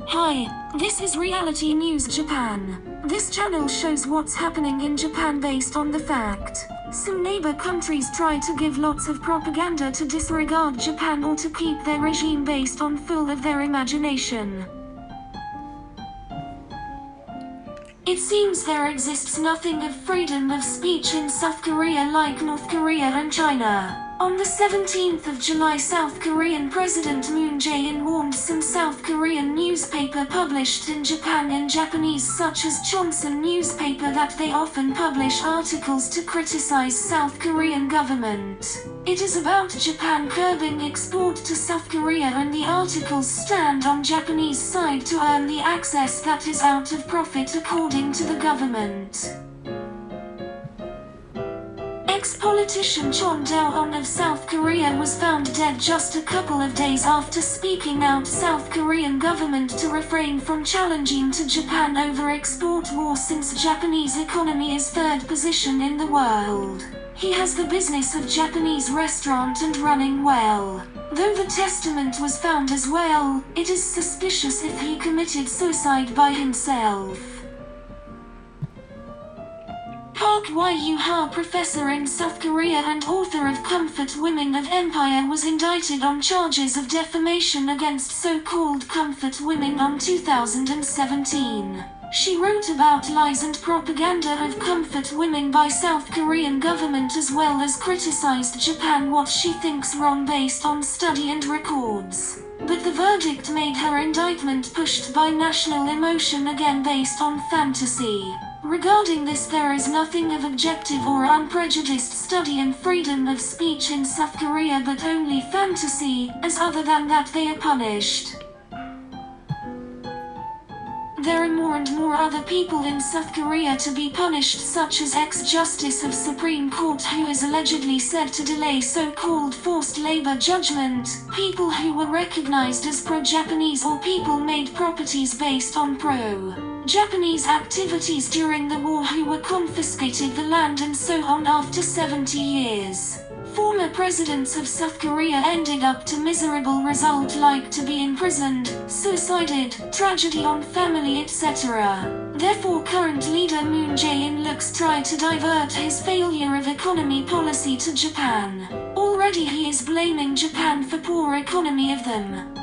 Hi, this is Reality News Japan. This channel shows what's happening in Japan based on the fact. Some neighbor countries try to give lots of propaganda to disregard Japan or to keep their regime based on full of their imagination. It seems there exists nothing of freedom of speech in South Korea like North Korea and China. On the 17th of July, South Korean President Moon Jae-in warned some South Korean newspaper published in Japan in Japanese such as Chonsun newspaper that they often publish articles to criticize South Korean government. It is about Japan curbing export to South Korea and the articles stand on Japanese side to earn the access that is out of profit according to the government. Ex-politician Chon Do-won of South Korea was found dead just a couple of days after speaking out South Korean government to refrain from challenging to Japan over export war since Japanese economy is third position in the world. He has the business of Japanese restaurant and running well. Though the testament was found as well, it is suspicious if he committed suicide by himself. Park Woo-ha, professor in South Korea and author of Comfort Women of Empire, was indicted on charges of defamation against so-called Comfort Women on 2017. She wrote about lies and propaganda of Comfort Women by South Korean government as well as criticized Japan what she thinks wrong based on study and records. But the verdict made her indictment pushed by national emotion again based on fantasy. Regarding this, there is nothing of objective or unprejudiced study and freedom of speech in South Korea but only fantasy, as other than that they are punished. There are more and more other people in South Korea to be punished, such as ex-justice of Supreme Court who is allegedly said to delay so-called forced labor judgment, people who were recognized as pro-Japanese or people made properties based on pro-Japanese activities during the war who were confiscated the land and so on after 70 years. Former presidents of South Korea ended up to miserable result like to be imprisoned, suicided, tragedy on family etc. Therefore current leader Moon Jae-in looks try to divert his failure of economy policy to Japan. Already he is blaming Japan for poor economy of them.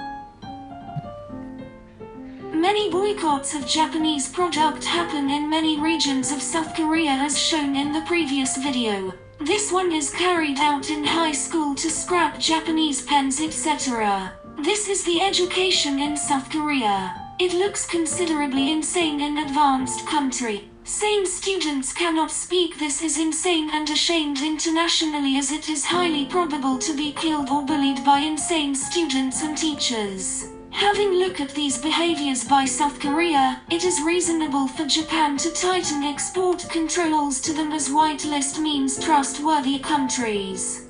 Many boycotts of Japanese product happen in many regions of South Korea as shown in the previous video. This one is carried out in high school to scrap Japanese pens etc. This is the education in South Korea. It looks considerably insane in advanced country. Sane students cannot speak. This is insane and ashamed internationally as it is highly probable to be killed or bullied by insane students and teachers. Having looked at these behaviors by South Korea, it is reasonable for Japan to tighten export controls to them as whitelist means trustworthy countries.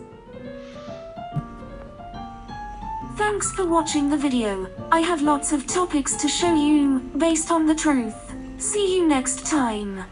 Thanks for watching the video. I have lots of topics to show you, based on the truth. See you next time.